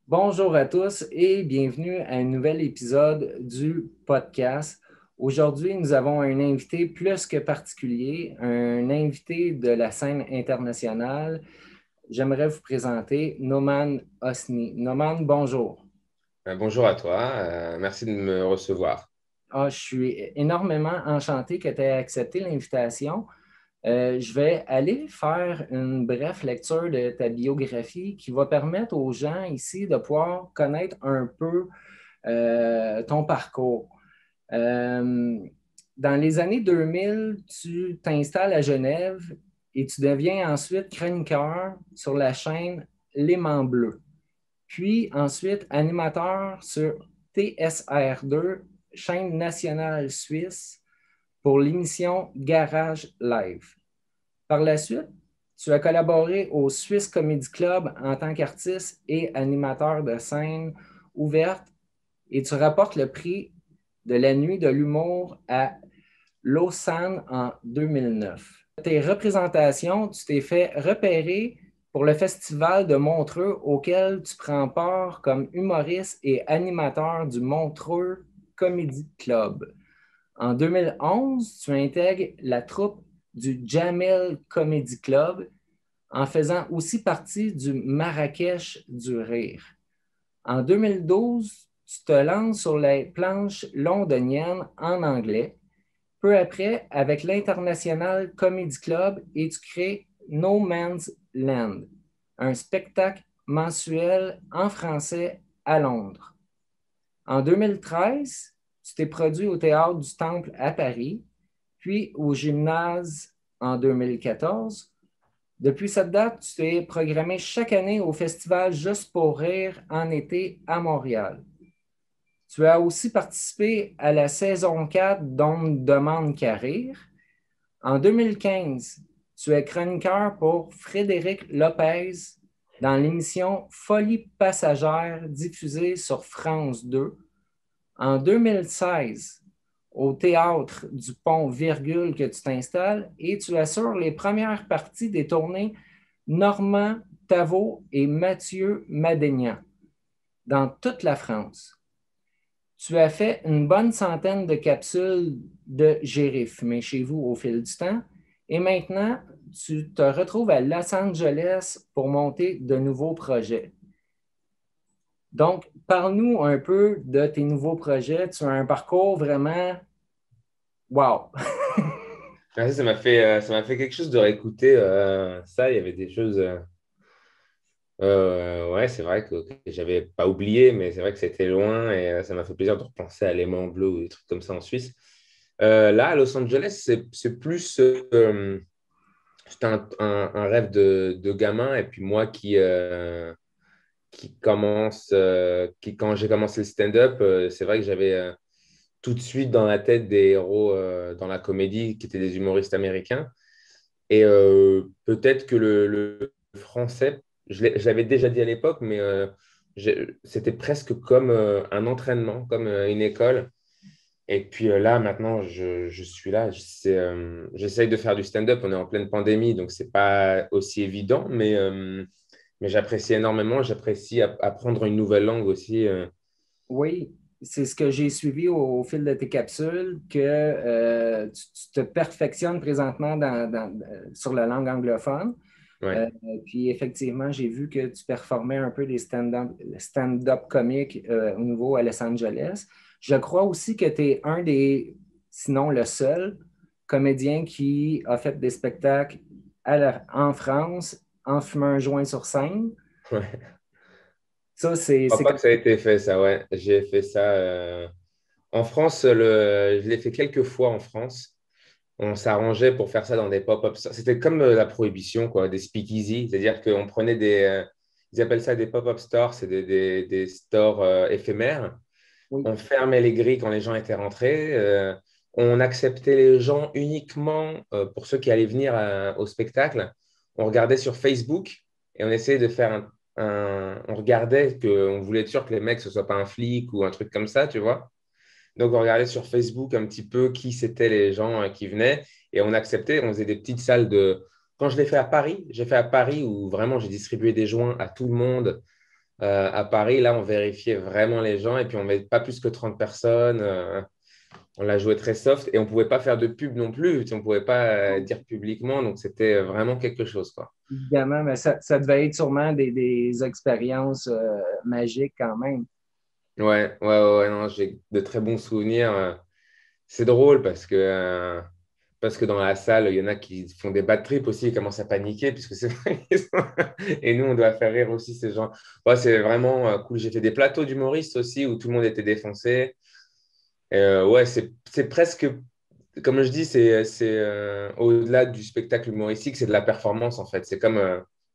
Bonjour à tous et bienvenue à un nouvel épisode du podcast. Aujourd'hui, nous avons un invité plus que particulier, un invité de la scène internationale. J'aimerais vous présenter Noman Hosni. Noman, bonjour. Bonjour à toi, merci de me recevoir. Je suis énormément enchanté que tu aies accepté l'invitation. Je vais aller faire une brève lecture de ta biographie qui va permettre aux gens ici de pouvoir connaître un peu ton parcours. Euh, Dans les années 2000, tu t'installes à Genève et tu deviens ensuite chroniqueur sur la chaîne Léman Bleu, puis ensuite animateur sur TSR2, chaîne nationale suisse, pour l'émission Garage Live. Par la suite, tu as collaboré au Swiss Comedy Club en tant qu'artiste et animateur de scène ouverte et tu rapportes le prix de la Nuit de l'humour à Lausanne en 2009. Tes représentations, tu t'es fait repérer pour le festival de Montreux auquel tu prends part comme humoriste et animateur du Montreux Comedy Club. En 2011, tu intègres la troupe du Jamel Comedy Club en faisant aussi partie du Marrakech du Rire. En 2012, tu te lances sur les planches londoniennes en anglais. Peu après, avec l'International Comedy Club, et tu crées No Man's Land, un spectacle mensuel en français à Londres. En 2013, tu t'es produit au Théâtre du Temple à Paris, puis au Gymnase en 2014. Depuis cette date, tu t'es programmé chaque année au Festival Juste pour rire en été à Montréal. Tu as aussi participé à la saison 4 d'On ne demande qu'à rire. En 2015, tu es chroniqueur pour Frédéric Lopez dans l'émission Folie passagère diffusée sur France 2. En 2016, au théâtre du Pont Virgule que tu t'installes et tu assures les premières parties des tournées Normand Tavo et Mathieu Madénian dans toute la France. Tu as fait une bonne centaine de capsules de Gérer fumé chez vous au fil du temps et maintenant, tu te retrouves à Los Angeles pour monter de nouveaux projets. Donc, parle-nous un peu de tes nouveaux projets. Tu as un parcours vraiment wow. Merci, ça m'a fait quelque chose de réécouter ça. Il y avait des choses, ouais, c'est vrai que j'avais pas oublié, mais c'est vrai que c'était loin et ça m'a fait plaisir de repenser à Léman Bleu ou des trucs comme ça en Suisse. Là, à Los Angeles, c'est plus, c'était un rêve de gamin et puis moi qui commence, quand j'ai commencé le stand-up, c'est vrai que j'avais tout de suite dans la tête des héros dans la comédie qui étaient des humoristes américains. Et peut-être que le français, je l'avais déjà dit à l'époque, mais c'était presque comme un entraînement, comme une école. Et puis là, maintenant, je suis là. J'essaye de faire du stand-up. On est en pleine pandémie, donc c'est pas aussi évident, mais j'apprécie énormément. J'apprécie apprendre une nouvelle langue aussi. Oui, c'est ce que j'ai suivi au fil de tes capsules, que tu te perfectionnes présentement sur la langue anglophone. Ouais. Euh, Puis effectivement, j'ai vu que tu performais un peu des stand-up comiques au niveau à Los Angeles. Je crois aussi que tu es un des, sinon le seul, comédien qui a fait des spectacles en France en fumant un joint sur scène. Ouais. Ça, Je crois c'est pas quand que ça a été fait, ça, ouais. J'ai fait ça. En France, je l'ai fait quelques fois en France. On s'arrangeait pour faire ça dans des pop-up stores. C'était comme la prohibition, quoi, des speakeasy. C'est-à-dire qu'on prenait ils appellent ça des pop-up stores, c'est des stores éphémères. oui. On fermait les grilles quand les gens étaient rentrés. On acceptait les gens uniquement pour ceux qui allaient venir au spectacle. On regardait sur Facebook et on essayait de faire on regardait on voulait être sûr que les mecs, ce soit pas un flic ou un truc comme ça, tu vois. Donc, on regardait sur Facebook un petit peu qui c'était les gens qui venaient et on acceptait. On faisait des petites salles de. Quand je l'ai fait à Paris, j'ai fait à Paris où vraiment j'ai distribué des joints à tout le monde. À Paris, là, on vérifiait vraiment les gens et puis on met pas plus que 30 personnes. On l'a joué très soft et on ne pouvait pas faire de pub non plus. On ne pouvait pas dire publiquement. Donc, c'était vraiment quelque chose, quoi. Évidemment, mais ça devait être sûrement des expériences magiques quand même. Ouais, ouais, ouais, ouais, non, j'ai de très bons souvenirs. C'est drôle parce que dans la salle, il y en a qui font des bad trips aussi, ils commencent à paniquer, puisque c'est vrai et nous, on doit faire rire aussi ces gens. Ouais, c'est vraiment cool. J'ai fait des plateaux d'humoristes aussi où tout le monde était défoncé. Ouais, c'est presque, comme je dis, c'est au-delà du spectacle humoristique, c'est de la performance en fait. C'est comme,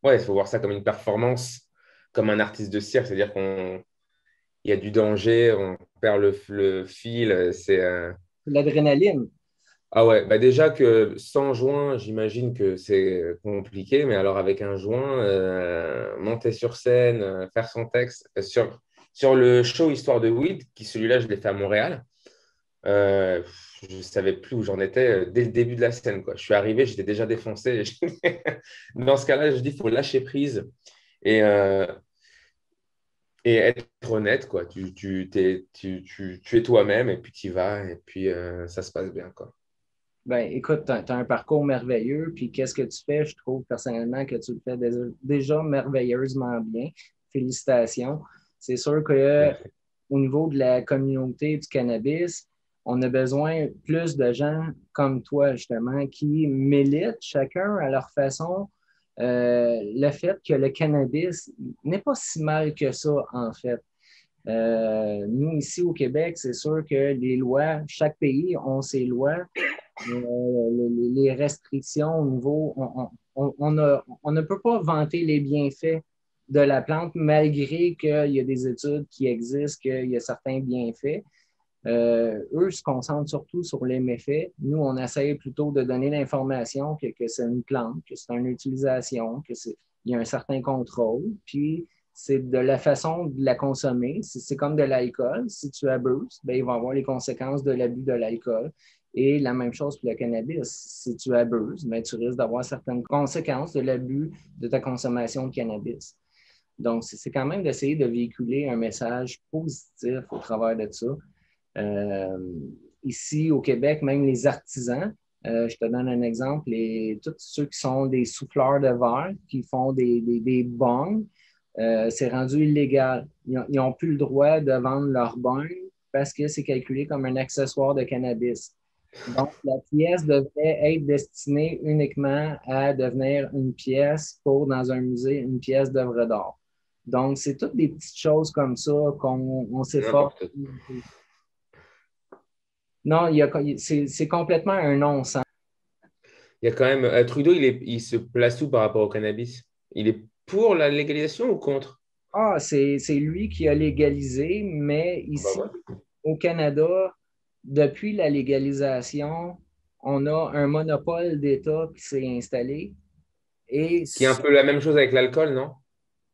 ouais, il faut voir ça comme une performance, comme un artiste de cirque, c'est-à-dire qu'il y a du danger, on perd le fil. L'adrénaline. Ah ouais, bah déjà que sans joint, j'imagine que c'est compliqué, mais alors avec un joint, monter sur scène, faire son texte, sur le show Histoire de Weed, qui celui-là, je l'ai fait à Montréal. Euh, je ne savais plus où j'en étais dès le début de la scène, quoi. Je suis arrivé, j'étais déjà défoncé. Dans ce cas-là, je dis, il faut lâcher prise et, euh, et être honnête, quoi. Tu es toi-même et puis tu y vas et puis ça se passe bien, quoi. Ben, écoute, tu as un parcours merveilleux, puis qu'est-ce que tu fais? Je trouve personnellement que tu le fais déjà merveilleusement bien. Félicitations. C'est sûr que Merci. au niveau de la communauté du cannabis, on a besoin plus de gens comme toi, justement, qui militent chacun à leur façon le fait que le cannabis n'est pas si mal que ça, en fait. Nous, ici au Québec, c'est sûr que les lois, chaque pays a ses lois, les restrictions au niveau, on ne peut pas vanter les bienfaits de la plante malgré qu'il y a des études qui existent, qu'il y a certains bienfaits. Eux se concentrent surtout sur les méfaits. Nous, on essaie plutôt de donner l'information que c'est une plante, que c'est une utilisation, il y a un certain contrôle. Puis, c'est de la façon de la consommer. C'est comme de l'alcool. Si tu abuses, ben, il va y avoir les conséquences de l'abus de l'alcool. Et la même chose pour le cannabis. Si tu abuses, ben, tu risques d'avoir certaines conséquences de l'abus de ta consommation de cannabis. Donc, c'est quand même d'essayer de véhiculer un message positif au travers de ça. Euh, Ici, au Québec, même les artisans, je te donne un exemple, tous ceux qui sont des souffleurs de verre, qui font des bongs, c'est rendu illégal. Ils n'ont plus le droit de vendre leurs bongs parce que c'est calculé comme un accessoire de cannabis. Donc, la pièce devrait être destinée uniquement à devenir une pièce pour, dans un musée, une pièce d'œuvre d'art. Donc, c'est toutes des petites choses comme ça qu'on s'efforce. N'importe. Non, c'est complètement un non-sens. Il y a quand même, Trudeau, il se place où par rapport au cannabis? Il est pour la légalisation ou contre? Ah, c'est lui qui a légalisé, mais Bah ici, ouais. au Canada, depuis la légalisation, on a un monopole d'État qui s'est installé. Et Qui est un peu la même chose avec l'alcool, non?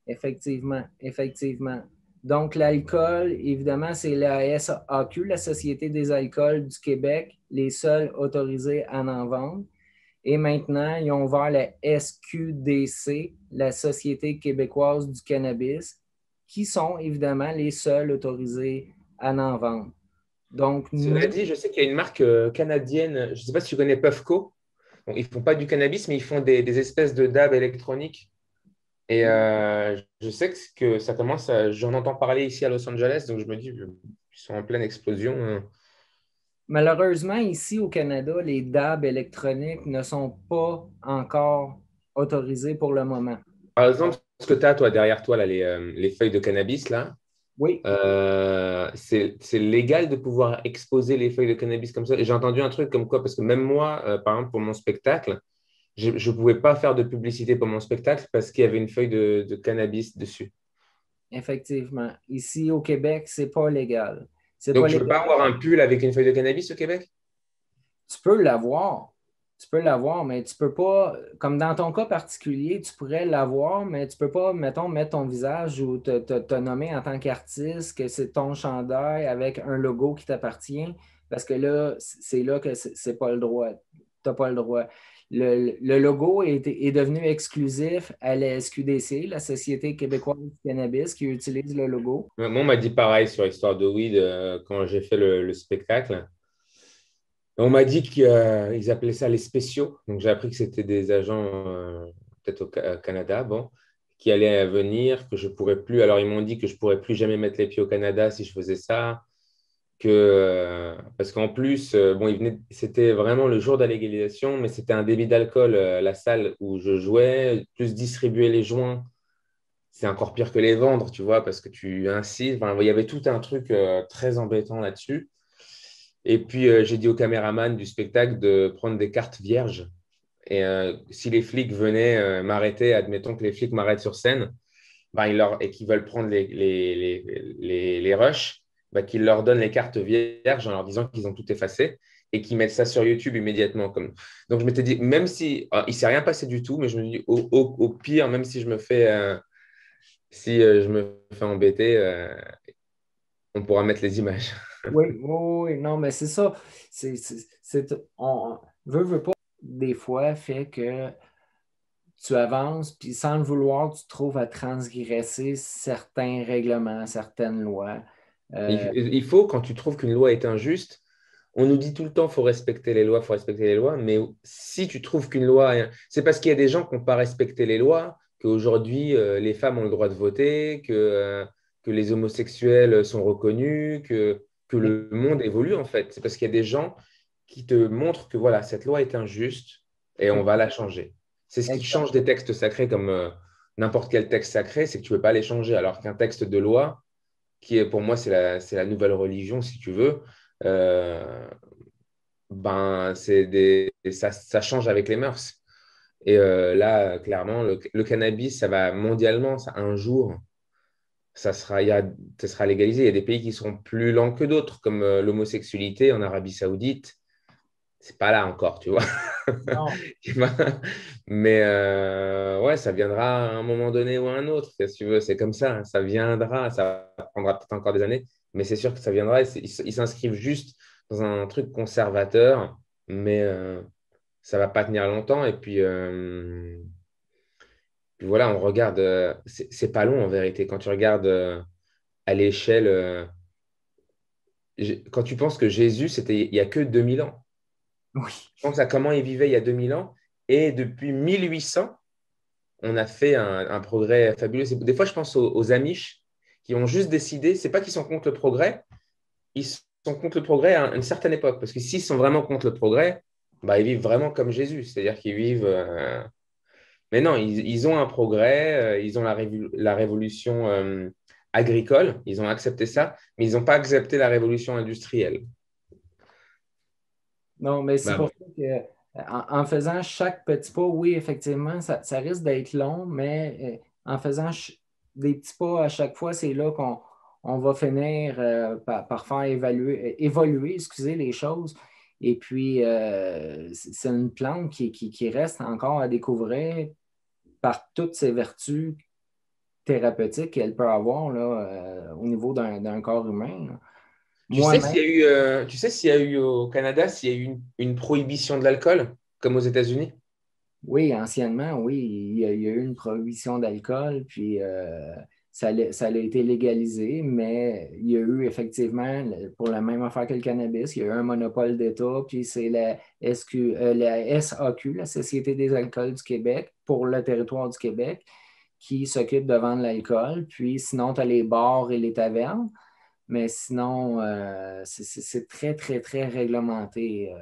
effectivement, effectivement. Donc, l'alcool, évidemment, c'est la SAQ, la Société des alcools du Québec, les seuls autorisés à en vendre. Et maintenant, ils ont ouvert la SQDC, la Société québécoise du cannabis, qui sont évidemment les seuls autorisés à en vendre. Donc, Cela nous, dit, je sais qu'il y a une marque canadienne, je ne sais pas si tu connais Puffco. Bon, ils ne font pas du cannabis, mais ils font des espèces de dabs électroniques. Et je sais que ça commence j'en entends parler ici à Los Angeles, donc je me dis, ils sont en pleine explosion, hein. malheureusement, ici au Canada, les DAB électroniques ne sont pas encore autorisés pour le moment. Par exemple, ce que tu as, toi, derrière toi, là, les feuilles de cannabis, là, Oui, c'est légal de pouvoir exposer les feuilles de cannabis comme ça. Et j'ai entendu un truc comme quoi, parce que même moi, par exemple, pour mon spectacle, je ne pouvais pas faire de publicité pour mon spectacle parce qu'il y avait une feuille de cannabis dessus. effectivement. Ici au Québec, c'est pas légal. C'est pas Donc, je ne peux légal. pas avoir un pull avec une feuille de cannabis au Québec? Tu peux l'avoir. Tu peux l'avoir, mais tu peux pas, comme dans ton cas particulier, tu pourrais l'avoir, mais tu peux pas, mettons, mettre ton visage ou te nommer en tant qu'artiste, que c'est ton chandail avec un logo qui t'appartient, parce que là, c'est là que c'est pas le droit. Tu n'as pas le droit. le logo est devenu exclusif à la SQDC, la Société québécoise du cannabis, qui utilise le logo. Moi, on m'a dit pareil sur Histoire de Weed quand j'ai fait le spectacle. On m'a dit qu'ils appelaient ça les spéciaux. Donc, j'ai appris que c'était des agents, peut-être au Canada, bon, qui allaient venir, que je pourrais plus. Alors, ils m'ont dit que je pourrais plus jamais mettre les pieds au Canada si je faisais ça. Parce qu'en plus, bon, c'était vraiment le jour de la légalisation, mais c'était un débit d'alcool, la salle où je jouais, plus distribuer les joints. C'est encore pire que les vendre, tu vois, parce que tu incites. Enfin, il y avait tout un truc très embêtant là-dessus. Et puis, j'ai dit au caméraman du spectacle de prendre des cartes vierges. Et si les flics venaient m'arrêter, admettons que les flics m'arrêtent sur scène, ben, et qu'ils veulent prendre les rushs, ben, qu'ils leur donnent les cartes vierges en leur disant qu'ils ont tout effacé et qu'ils mettent ça sur YouTube immédiatement. Donc, je m'étais dit, même si il ne s'est rien passé du tout, mais je me dis, au pire, même si je me fais, je me fais embêter, on pourra mettre les images. Oui, oui, oui, non, mais c'est ça. On veut pas, des fois, fait que tu avances, puis sans le vouloir, tu trouves à transgresser certains règlements, certaines lois. Euh, Il faut, quand tu trouves qu'une loi est injuste, on nous dit tout le temps, faut respecter les lois, faut respecter les lois, mais si tu trouves qu'une loi, c'est parce qu'il y a des gens qui n'ont pas respecté les lois, qu'aujourd'hui, les femmes ont le droit de voter, que les homosexuels sont reconnus, que le monde évolue, en fait. C'est parce qu'il y a des gens qui te montrent que voilà, cette loi est injuste et on va la changer. C'est ce qui change des textes sacrés comme n'importe quel texte sacré, c'est que tu ne peux pas les changer, alors qu'un texte de loi, qui est pour moi, c'est la nouvelle religion, si tu veux. Euh, ben, ça change avec les mœurs. Et là, clairement, le cannabis, ça va mondialement, un jour, ça sera légalisé. Il y a des pays qui seront plus lents que d'autres, comme l'homosexualité en Arabie Saoudite. C'est pas là encore, tu vois. non, Mais ouais, ça viendra à un moment donné ou à un autre, si tu veux. C'est comme ça, ça viendra, ça prendra peut-être encore des années, mais c'est sûr que ça viendra. Ils s'inscrivent juste dans un truc conservateur, mais ça va pas tenir longtemps. Et puis voilà, on regarde, c'est pas long en vérité. Quand tu regardes à l'échelle, quand tu penses que Jésus, il y a que 2000 ans. oui. Pense à comment il vivait il y a 2000 ans. Et depuis 1800, on a fait un progrès fabuleux. Des fois, je pense aux Amish qui ont juste décidé, c'est pas qu'ils sont contre le progrès, ils sont contre le progrès à une certaine époque. Parce que s'ils sont vraiment contre le progrès, bah, ils vivent vraiment comme Jésus. C'est-à-dire qu'ils vivent. Mais non, ils ont un progrès, ils ont la révolution agricole, ils ont accepté ça, mais ils n'ont pas accepté la révolution industrielle. Non, mais c'est Bah, pour bon. ça que en faisant chaque petit pas, oui, effectivement, ça risque d'être long, mais en faisant des petits pas à chaque fois, c'est là qu'on on va finir par faire évoluer, excusez, les choses. Et puis, c'est une plante qui reste encore à découvrir par toutes ses vertus thérapeutiques qu'elle peut avoir là, au niveau d'un corps humain, là. Moi-même, Tu sais s'il y a eu au Canada, s'il y a eu une prohibition de l'alcool, comme aux États-Unis? oui, anciennement, oui, il y a eu une prohibition d'alcool, puis ça a été légalisé, mais il y a eu effectivement, pour la même affaire que le cannabis, il y a eu un monopole d'État, puis c'est la SAQ, la Société des alcools du Québec, pour le territoire du Québec, qui s'occupe de vendre l'alcool. Puis sinon, tu as les bars et les tavernes, mais sinon, c'est très, très, très réglementé.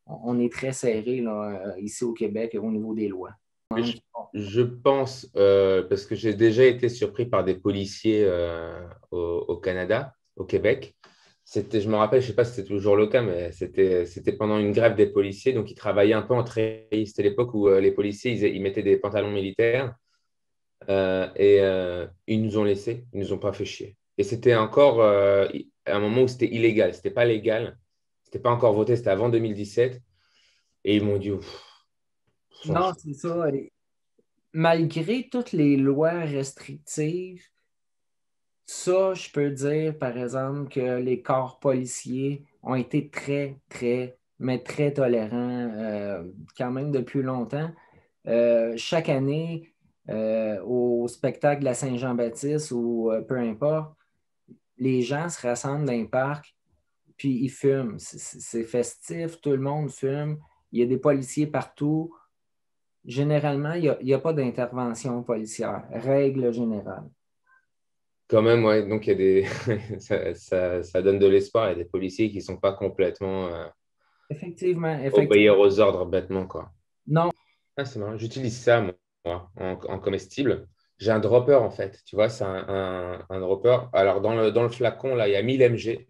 On est très serré là, ici au Québec au niveau des lois. Mais je pense, parce que j'ai déjà été surpris par des policiers au Canada, au Québec. Je me rappelle, je ne sais pas si c'était toujours le cas, mais c'était pendant une grève des policiers. Donc, ils travaillaient un peu en treillis. C'était l'époque où les policiers, ils mettaient des pantalons militaires et ils nous ont laissés. Ils nous ont pas fait chier. Et c'était encore un moment où c'était illégal. C'était pas légal. C'était pas encore voté. C'était avant 2017. Et ils m'ont dit, ouf, Non, franchement. c'est ça. Et malgré toutes les lois restrictives, ça, je peux dire, par exemple, que les corps policiers ont été très, très, mais très tolérant, quand même depuis longtemps. Chaque année, au spectacle de la Saint-Jean-Baptiste ou peu importe, les gens se rassemblent dans un parc, puis ils fument. C'est festif, tout le monde fume. Il y a des policiers partout. Généralement, il n'y a pas d'intervention policière, règle générale. Quand même, ouais. Donc, il y a des... ça donne de l'espoir. Il y a des policiers qui ne sont pas complètement Effectivement, obéir effectivement. aux ordres bêtement, quoi. Non, Ah, c'est marrant. J'utilise ça, moi, en comestible. J'ai un dropper, en fait. Tu vois, c'est un dropper. Alors, dans le flacon, là, il y a 1000 mg.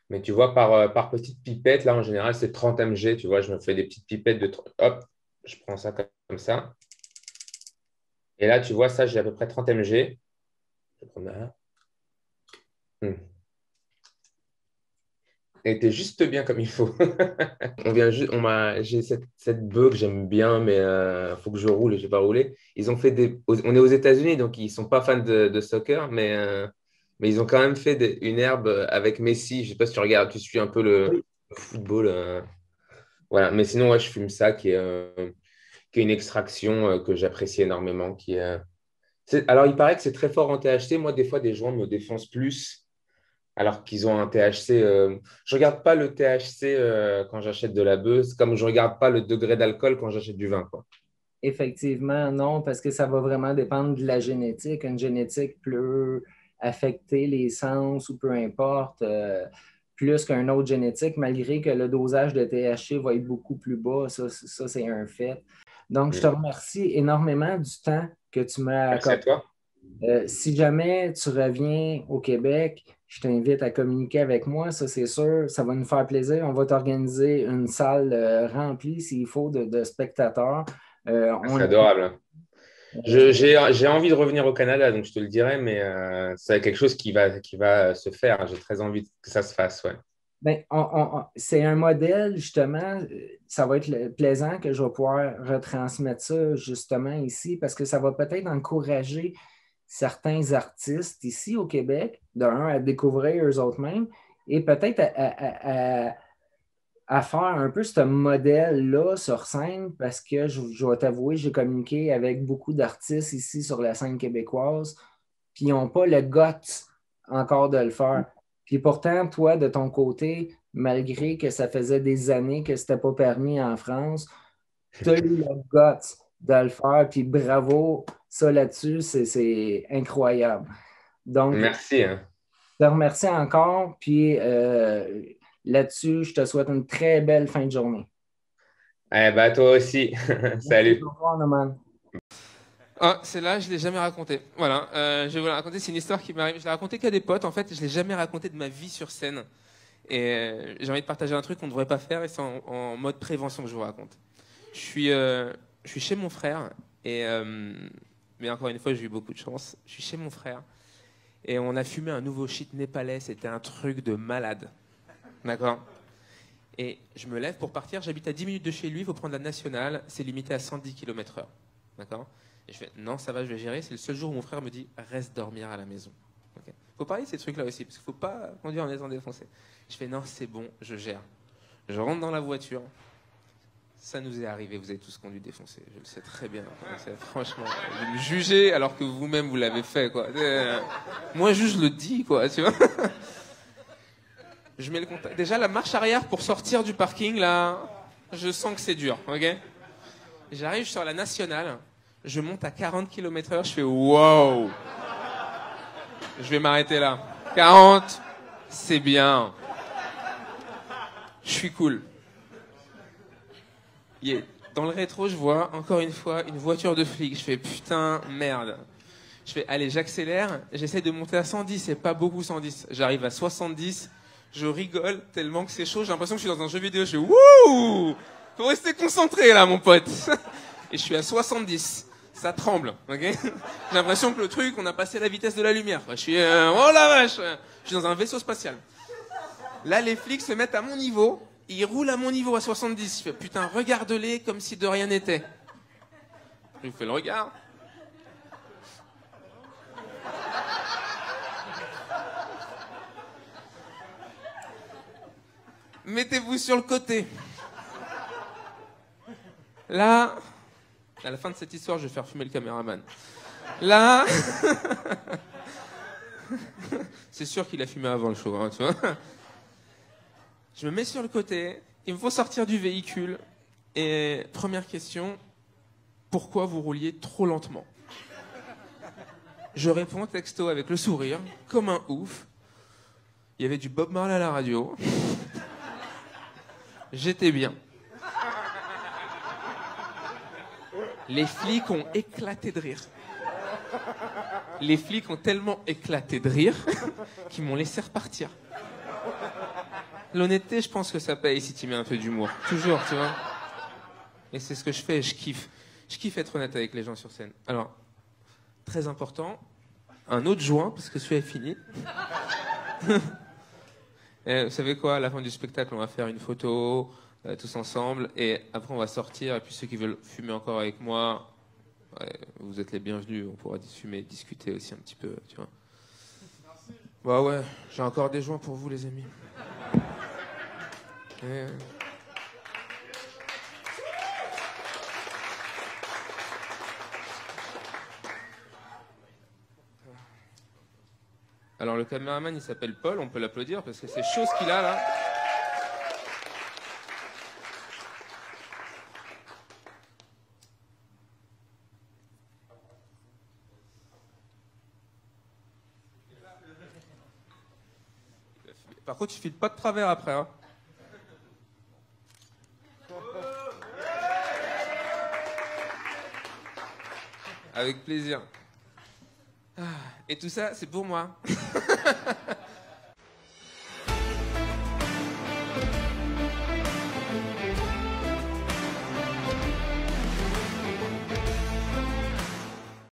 Mais tu vois, par petite pipette, là, en général, c'est 30 mg. Tu vois, je me fais des petites pipettes de... Hop, je prends ça comme ça. Et là, tu vois, ça, j'ai à peu près 30 mg. Je vais prendre un. Elle était juste bien comme il faut. J'ai cette bœuf que j'aime bien, mais il faut que je roule et je n'ai pas roulé. Ils ont fait on est aux États-Unis, donc ils ne sont pas fans de soccer, mais ils ont quand même fait une herbe avec Messi. Je ne sais pas si tu regardes, tu suis un peu oui, le football. Voilà. Mais sinon, ouais, je fume ça, qui est une extraction que j'apprécie énormément. Alors, il paraît que c'est très fort en THC. Moi, des fois, des joints me défoncent plus alors qu'ils ont un THC. Je ne regarde pas le THC quand j'achète de la bœuf, comme je ne regarde pas le degré d'alcool quand j'achète du vin, quoi. effectivement, non, parce que ça va vraiment dépendre de la génétique. Une génétique peut affecter les sens ou peu importe, plus qu'un autre génétique, malgré que le dosage de THC va être beaucoup plus bas. Ça c'est un fait. Donc, je te Mm. remercie énormément du temps que tu m'as Merci à accordé. toi. Si jamais tu reviens au Québec, je t'invite à communiquer avec moi, ça c'est sûr, ça va nous faire plaisir. On va t'organiser une salle remplie s'il faut de spectateurs. Ah, On c'est est adorable. J'ai envie de revenir au Canada, donc je te le dirai, mais c'est quelque chose qui va se faire. J'ai très envie que ça se fasse, ouais. ben, c'est un modèle, justement, ça va être plaisant que je vais pouvoir retransmettre ça justement ici parce que ça va peut-être encourager certains artistes ici au Québec, d'un, à découvrir eux autres mêmes et peut-être à faire un peu ce modèle-là sur scène parce que je vais t'avouer, j'ai communiqué avec beaucoup d'artistes ici sur la scène québécoise, puis ils n'ont pas le guts encore de le faire. Puis pourtant, toi, de ton côté, malgré que ça faisait des années que ce n'était pas permis en France, tu as eu le guts de le faire, puis bravo, ça là-dessus, c'est incroyable. Donc, je Merci, hein. te remercie encore, puis là-dessus, je te souhaite une très belle fin de journée. Eh bah, toi aussi. Merci, Salut. au revoir, Noman. Ah, celle-là, je ne l'ai jamais racontée. Voilà, je vais vous la raconter. C'est une histoire qui m'arrive. Je l'ai racontée qu'à des potes. En fait, je ne l'ai jamais racontée de ma vie sur scène. Et j'ai envie de partager un truc qu'on ne devrait pas faire. Et c'est en mode prévention que je vous raconte. Je suis chez mon frère. Mais encore une fois, j'ai eu beaucoup de chance. Je suis chez mon frère. Et on a fumé un nouveau shit népalais. C'était un truc de malade. D'accord. Et je me lève pour partir. J'habite à 10 minutes de chez lui. Il faut prendre la nationale. C'est limité à 110 km/h. D'accord. Et je fais non, ça va, je vais gérer. C'est le seul jour où mon frère me dit reste dormir à la maison. Okay. Faut parler de ces trucs-là aussi, parce qu'il faut pas conduire en étant défoncé. Je fais non, c'est bon, je gère. Je rentre dans la voiture. Ça nous est arrivé, vous avez tous conduit défoncé, je le sais très bien. Franchement, vous me jugez alors que vous-même vous l'avez fait, quoi. Moi, juste je le dis, quoi, tu vois. Je mets le contact. Déjà, la marche arrière pour sortir du parking, là, je sens que c'est dur, ok. J'arrive sur la nationale. Je monte à 40 km/h, je fais wow. Je vais m'arrêter là. 40, c'est bien. Je suis cool. Dans le rétro, je vois encore une fois une voiture de flic. Je fais putain, merde. Je fais allez, j'accélère. J'essaie de monter à 110, c'est pas beaucoup 110. J'arrive à 70. Je rigole tellement que c'est chaud. J'ai l'impression que je suis dans un jeu vidéo. Je fais wouh. Faut rester concentré là, mon pote. Et je suis à 70. Ça tremble, ok. J'ai l'impression que le truc, on a passé la vitesse de la lumière. Je suis, oh la vache, je suis dans un vaisseau spatial. Là, les flics se mettent à mon niveau, ils roulent à mon niveau à 70. Je fais, putain, regarde-les comme si de rien n'était. Je fais le regard. Mettez-vous sur le côté. Là, à la fin de cette histoire, je vais faire fumer le caméraman. Là, c'est sûr qu'il a fumé avant le show, hein, tu vois. Je me mets sur le côté, il me faut sortir du véhicule. Et première question, pourquoi vous rouliez trop lentement? Je réponds texto avec le sourire, comme un ouf. Il y avait du Bob Marley à la radio. J'étais bien. Les flics ont éclaté de rire. Les flics ont tellement éclaté de rire qu'ils m'ont laissé repartir. L'honnêteté, je pense que ça paye si tu mets un peu d'humour. Toujours, tu vois. Et c'est ce que je fais, je kiffe. Je kiffe être honnête avec les gens sur scène. Alors, très important, un autre joint, parce que celui-là est fini. Et vous savez quoi, à la fin du spectacle, on va faire une photo, tous ensemble, et après on va sortir, et puis ceux qui veulent fumer encore avec moi, ouais, vous êtes les bienvenus, on pourra fumer, discuter aussi un petit peu, tu vois. Merci. Bah ouais, j'ai encore des joints pour vous les amis. Et... Alors le caméraman il s'appelle Paul, on peut l'applaudir parce que c'est chaud ce qu'il a là. Par contre tu files pas de travers après hein. Avec plaisir. Et tout ça, c'est pour moi.